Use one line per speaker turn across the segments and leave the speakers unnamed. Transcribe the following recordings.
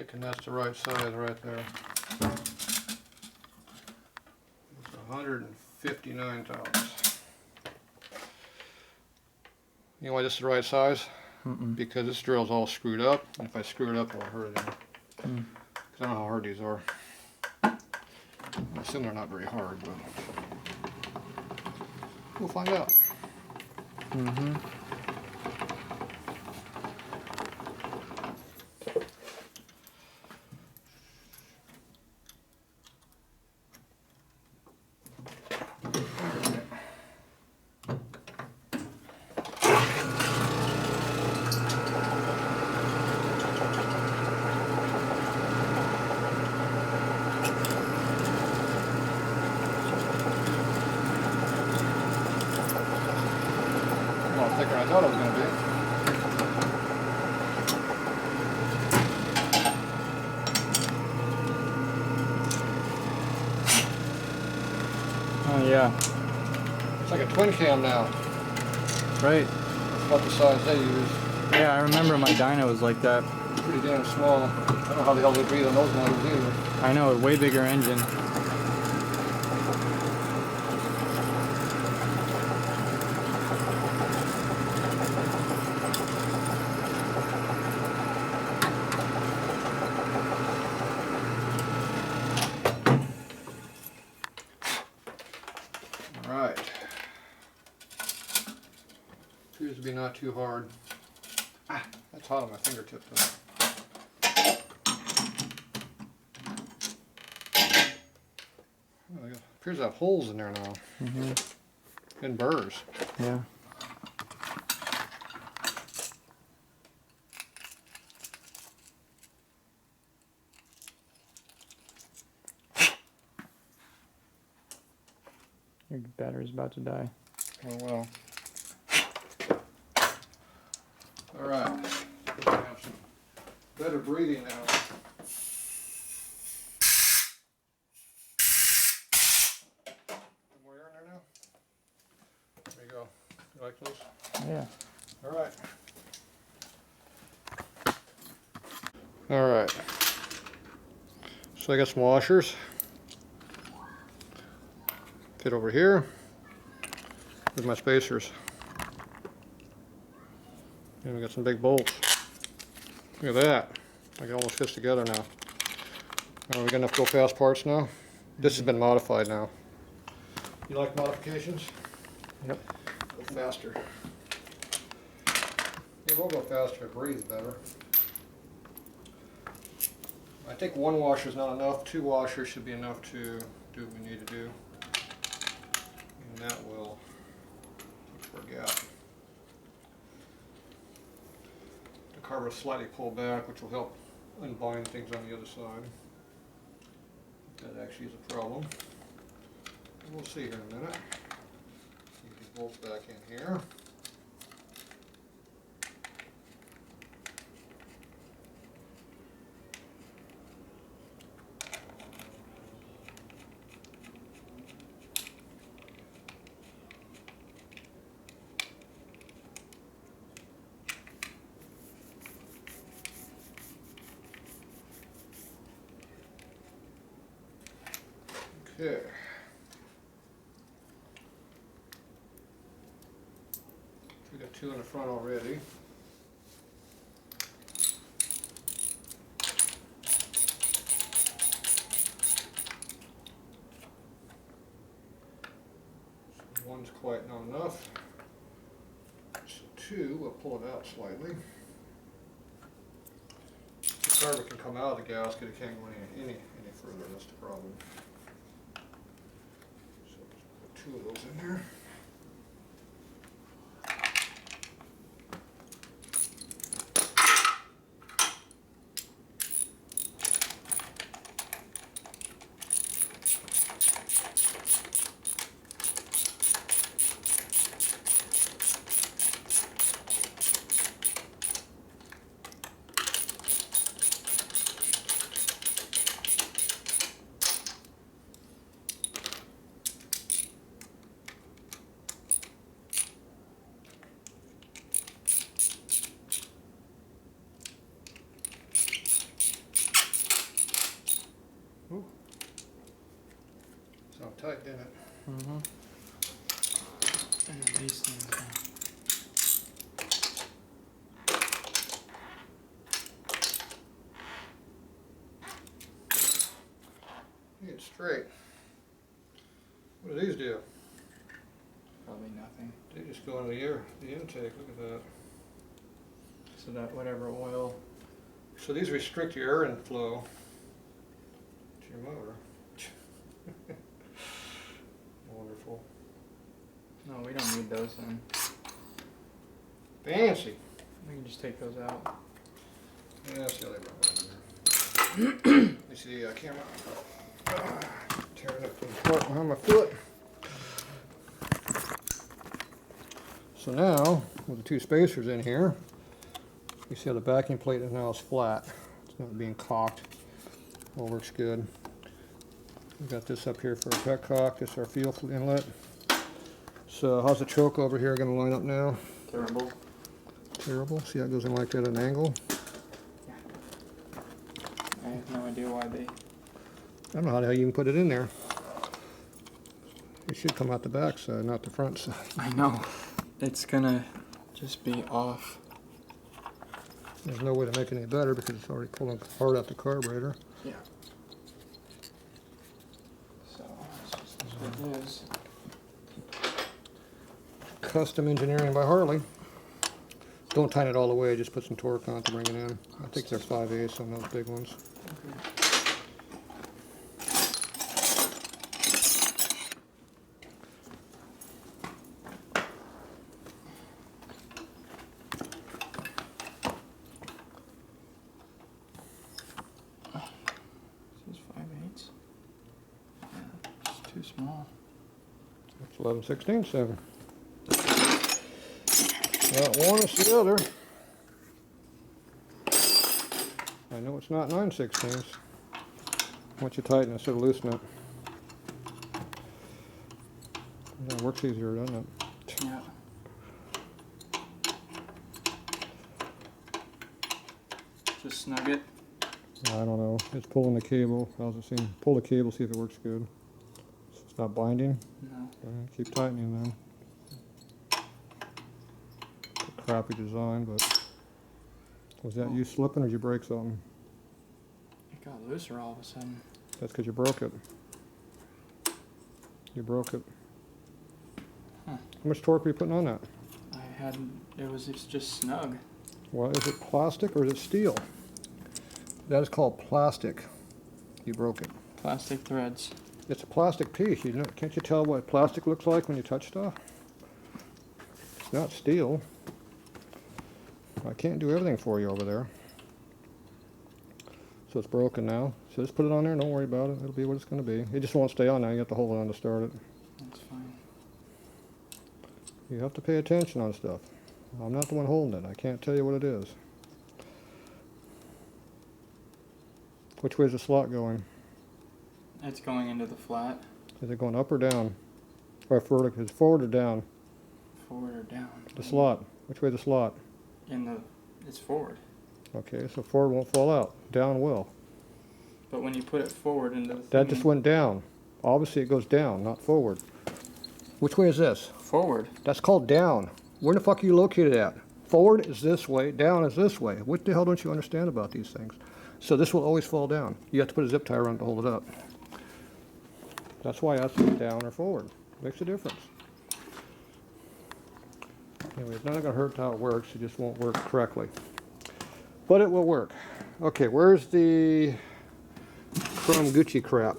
thinking that's the right size right there. It's 159 thousandths. You know why this is the right size? Because this drill's all screwed up, and if I screw it up, it'll hurt it. Because I don't know how hard these are. I assume they're not very hard, but we'll find out. Thicker than I thought it was going to be.
Oh yeah.
It's like a twin cam now.
Right.
That's about the size they use.
Yeah, I remember my dyno was like that.
Pretty damn small. I don't know how the hell they breathe on those motors either.
I know, a way bigger engine.
Alright. Appears to be not too hard. Ah, that's hot on my fingertip though. Oh, it appears to have holes in there now. And burrs.
Yeah. Your battery's about to die.
Oh well. Alright. Have some better breathing now. More air in there now? There you go. You like those?
Yeah.
Alright. Alright. So I got some washers. Fit over here with my spacers. And we got some big bolts. Look at that. Like it almost fits together now. We got enough go fast parts now. This has been modified now. You like modifications?
Yep.
Go faster. It will go faster, it breathes better. I think one washer is not enough. 2 washers should be enough to do what we need to do. And that will look for a gap. The cover is slightly pulled back, which will help unbind things on the other side. That actually is a problem. And we'll see here in a minute. Get these bolts back in here. Okay. We got 2 in the front already. So one's quite not enough. So 2, we'll pull it out slightly. The carver can come out of the gasket, it can't go any further, that's the problem. 2 of those in there. didn't it?
Mm-hmm. And then these things.
Get it straight. What do these do?
Probably nothing.
They just go into the air, the intake. Look at that.
So that whatever oil.
So these restrict your air inflow to your motor. Wonderful.
No, we don't need those then.
Fancy.
We can just take those out.
Yeah, see how they run over there. You see the camera? Tearing up the part behind my foot. So now, with the two spacers in here, you see how the backing plate now is flat. It's not being cocked. All works good. We've got this up here for a petcock. This is our fuel inlet. So how's the choke over here going to line up now?
Terrible.
Terrible. See how it goes in like that at an angle?
Yeah. I have no idea why they...
I don't know how the hell you can put it in there. It should come out the back side, not the front side.
I know. It's gonna just be off.
There's no way to make it any better because it's already pulling hard out the carburetor.
Yeah. So, that's just what it is.
Custom engineering by Harley. Don't tighten it all the way, just put some torque on it to bring it in. I think they're 5/8 on those big ones.
Okay. This is 5/8. Yeah, it's too small.
It's 11/16, Not one, it's the other. I know it's not 9/16. Once you tighten it, instead of loosen it. Yeah, it works easier, doesn't it?
Yeah. Just snug it.
I don't know. It's pulling the cable. How's it seem? Pull the cable, see if it works good. It's not binding.
No.
Keep tightening then. Crappy design, but was that you slipping or did you break something?
It got looser all of a sudden.
That's because you broke it. You broke it.
Huh.
How much torque were you putting on that?
It's just snug.
Well, is it plastic or is it steel? That is called plastic. You broke it.
Plastic threads.
It's a plastic piece. You know, can't you tell what plastic looks like when you touch stuff? It's not steel. I can't do everything for you over there. So it's broken now. So just put it on there. Don't worry about it. It'll be what it's going to be. It just won't stay on now. You have to hold it on to start it.
That's fine.
You have to pay attention on stuff. I'm not the one holding it. I can't tell you what it is. Which way is the slot going?
It's going into the flat.
Is it going up or down? Or vertical? Is it forward or down?
Forward or down?
The slot. Which way is the slot?
It's forward.
Okay, so forward won't fall out. Down will.
But when you put it forward into the
That just went down. Obviously it goes down, not forward. Which way is this?
forward.
That's called down. Where the fuck are you located at? Forward is this way, down is this way. What the hell don't you understand about these things? So this will always fall down. You have to put a zip tie around it to hold it up. That's why I asked you down or forward. Makes a difference. Anyway, it's not going to hurt how it works. It just won't work correctly. But it will work. Okay, where's the chrome Gucci crap?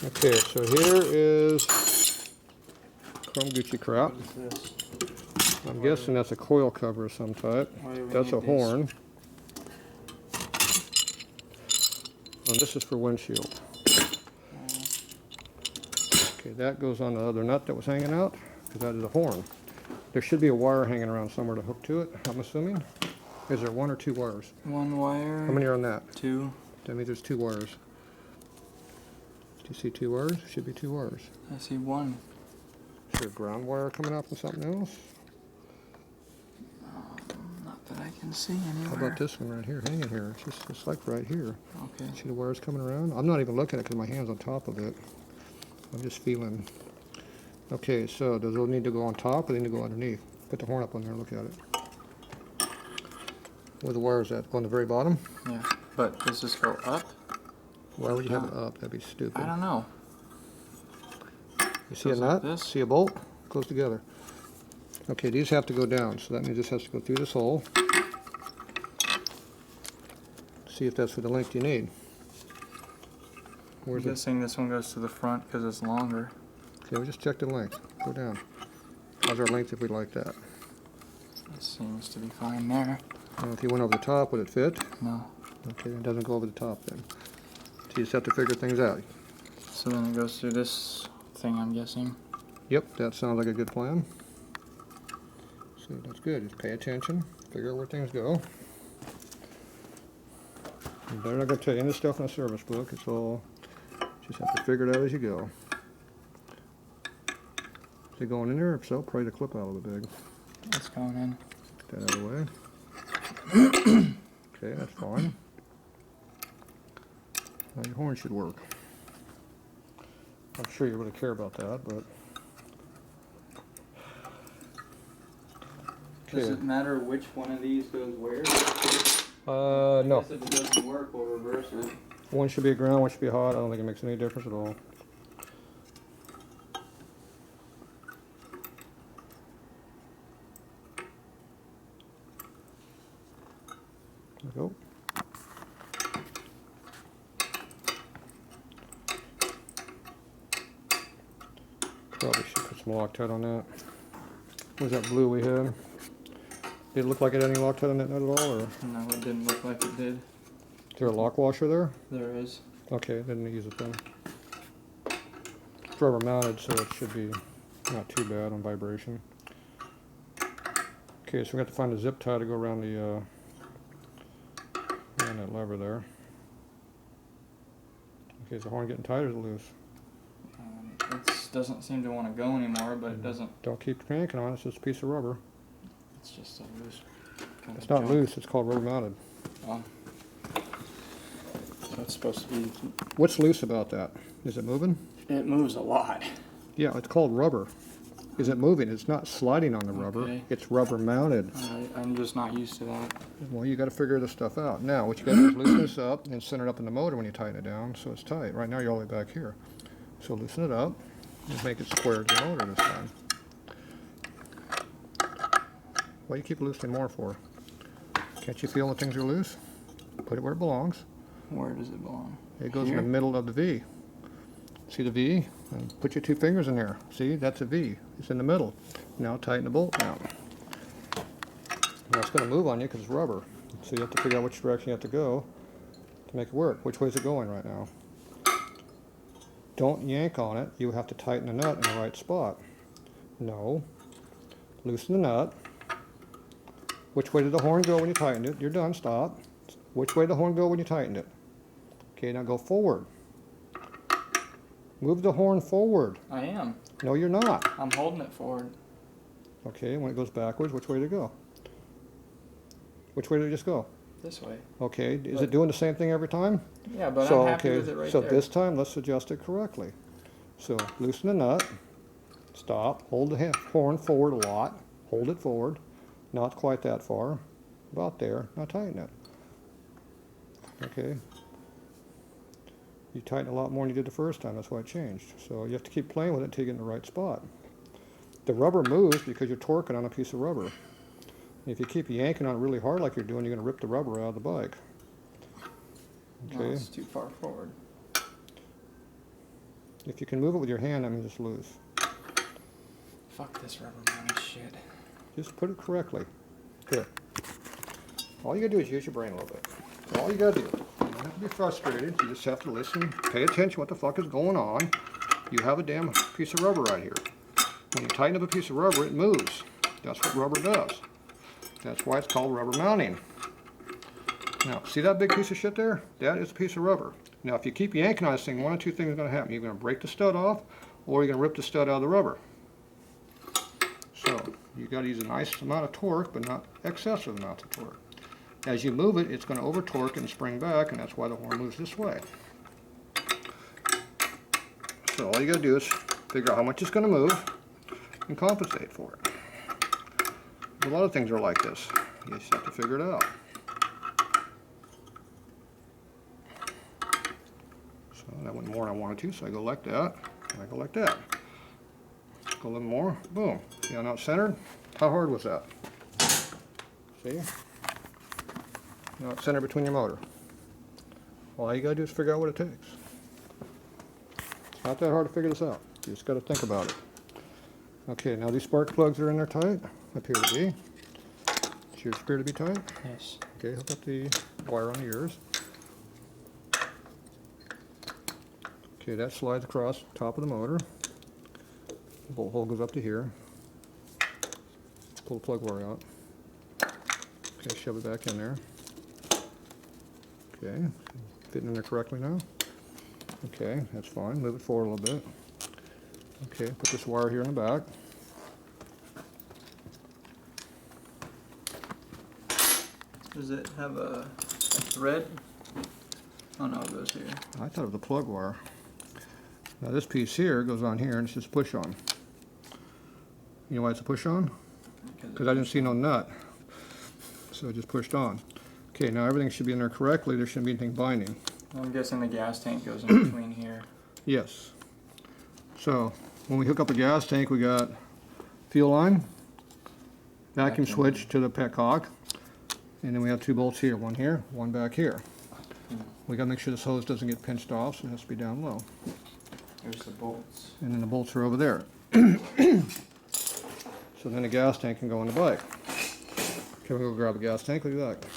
Okay, so here is chrome Gucci crap.
What is this?
I'm guessing that's a coil cover of some type.
Why do we
That's
need
a
these?
horn. And this is for windshield. Okay, that goes on the other nut that was hanging out, because that is a horn. There should be a wire hanging around somewhere to hook to it, I'm assuming. Is there one or two wires?
One wire.
How many are on that?
Two.
That means there's two wires. Do you see two wires? Should be two wires.
I see one.
Is there ground wire coming out from something else?
Not that I can see
How
anywhere.
about this one right here, hanging here? It's like right here.
Okay.
See the wires coming around? I'm not even looking at it because my hand's on top of it. I'm just feeling. Okay, so does it need to go on top or they need to go underneath? Put the horn up on there and look at it. Where the wires at? On the very bottom?
Yeah. But does this go up?
Why would you have it up? That'd be stupid.
I don't know.
You see a
Goes
nut?
like this?
See a bolt? Close together. Okay, these have to go down, so that means this has to go through this hole. See if that's for the length you need.
I'm
Where's it?
guessing this one goes to the front because it's longer.
Okay, we just check the length. Go down. How's our length if we like that?
That seems to be fine there.
If you went over the top, would it fit?
No.
Okay, it doesn't go over the top then. So you just have to figure things out.
So then it goes through this thing, I'm guessing.
Yep, that sounds like a good plan. So that's good. Just pay attention. Figure out where things go. They're not going to tell you any stuff in the service book. It's all, just have to figure it out as you go. Is it going in there? If so, pry the clip out a little big.
It's going in.
Get that out of the way. Okay, that's fine. Now your horn should work. I'm sure you really care about that, but...
Does it matter which one of these goes where?
No.
I guess if it doesn't work, we'll reverse it.
One should be ground, one should be hot. I don't think it makes any difference at all. There we go. Probably should put some Loctite on that. What was that blue we had? Did it look like it had any Loctite on that nut at all, or?
No, it didn't look like it did.
Is there a lock washer there?
There is.
Okay, didn't use it then. It's rubber mounted, so it should be not too bad on vibration. Okay, so we have to find a zip tie to go around the around that lever there. Okay, is the horn getting tight or is it loose?
It doesn't seem to want to go anymore, but it doesn't.
Don't keep yanking on it, it's just a piece of rubber.
It's just a loose. Kind
It's
of
not
junk.
loose, it's called rubber mounted.
Oh. So it's supposed to be.
What's loose about that? Is it moving?
It moves a lot.
Yeah, it's called rubber. Is it moving? It's not sliding on the rubber.
Okay.
It's rubber mounted.
I'm just not used to that.
Well, you got to figure this stuff out. Now, what you got to do is loosen this up and center it up in the motor when you tighten it down, so it's tight. Right now, you're all the way back here. So loosen it up and make it square to the motor this time. What do you keep loosening more for? Can't you feel when things are loose? Put it where it belongs.
Where does it belong?
It goes
Here?
in the middle of the V. See the V? And put your two fingers in there. See, that's a V. It's in the middle. Now tighten the bolt down. Now it's going to move on you because it's rubber. So you have to figure out which direction you have to go to make it work. Which way is it going right now? Don't yank on it. You have to tighten the nut in the right spot. No. Loosen the nut. Which way did the horn go when you tightened it? You're done. Stop. Which way did the horn go when you tightened it? Okay, now go forward. Move the horn forward.
I am.
No, you're not.
I'm holding it forward.
Okay, when it goes backwards, which way did it go? Which way did it just go?
This way.
Okay, is it doing the same thing every time?
Yeah, but
So,
I'm happy
okay,
with it right
so
there.
this time let's adjust it correctly. So loosen the nut, stop, hold the horn forward a lot, hold it forward, not quite that far, about there, now tighten it. Okay. You tighten a lot more than you did the first time, that's why it changed. So you have to keep playing with it until you get in the right spot. The rubber moves because you're torquing on a piece of rubber. If you keep yanking on it really hard like you're doing, you're going to rip the rubber out of the bike.
No,
Okay.
it's too far forward.
If you can move it with your hand, that means it's loose.
Fuck this rubber mounted shit.
Just put it correctly. Here. All you gotta do is use your brain a little bit. That's all you gotta do. You don't have to be frustrated. You just have to listen, pay attention what the fuck is going on. You have a damn piece of rubber right here. When you tighten up a piece of rubber, it moves. That's what rubber does. That's why it's called rubber mounting. Now, see that big piece of shit there? That is a piece of rubber. Now, if you keep yanking on this thing, one of two things are going to happen. You're going to break the stud off, or you're going to rip the stud out of the rubber. you got to use a nice amount of torque, but not excessive amounts of torque. As you move it, it's going to over torque and spring back, and that's why the horn moves this way. So all you got to do is figure out how much it's going to move and compensate for it. A lot of things are like this. You just have to figure it out. So that went more than I wanted to, so I go like that, and I go like that. Go a little more, boom. See how now it's centered? How hard was that? See? Now it's centered between your motor. All you gotta do is figure out what it takes. It's not that hard to figure this out. You just gotta think about it. Okay, now these spark plugs are in there tight. Appear to be. Does yours appear to be tight?
Yes.
Okay, hook up the wire on yours. Okay, that slides across the top of the motor. The bolt hole goes up to here. Pull the plug wire out. Okay, shove it back in there. Okay, fitting in there correctly now. Okay, that's fine. Move it forward a little bit. Okay, put this wire here in the back.
Does it have a thread? Oh no, it goes here.
I thought it was a plug wire. Now this piece here goes on here and it's just push on. You know why it's a push on? Because I didn't see no nut. So it just pushed on. Okay, now everything should be in there correctly. There shouldn't be anything binding.
I'm guessing the gas tank goes in between here.
Yes. So when we hook up a gas tank, we got fuel line, vacuum switch to the petcock, and then we have two bolts here, one back here. We gotta make sure this hose doesn't get pinched off, so it has to be down low.
There's the bolts.
And then the bolts are over there. So then the gas tank can go on the bike. Okay, we'll go grab a gas tank, look at that.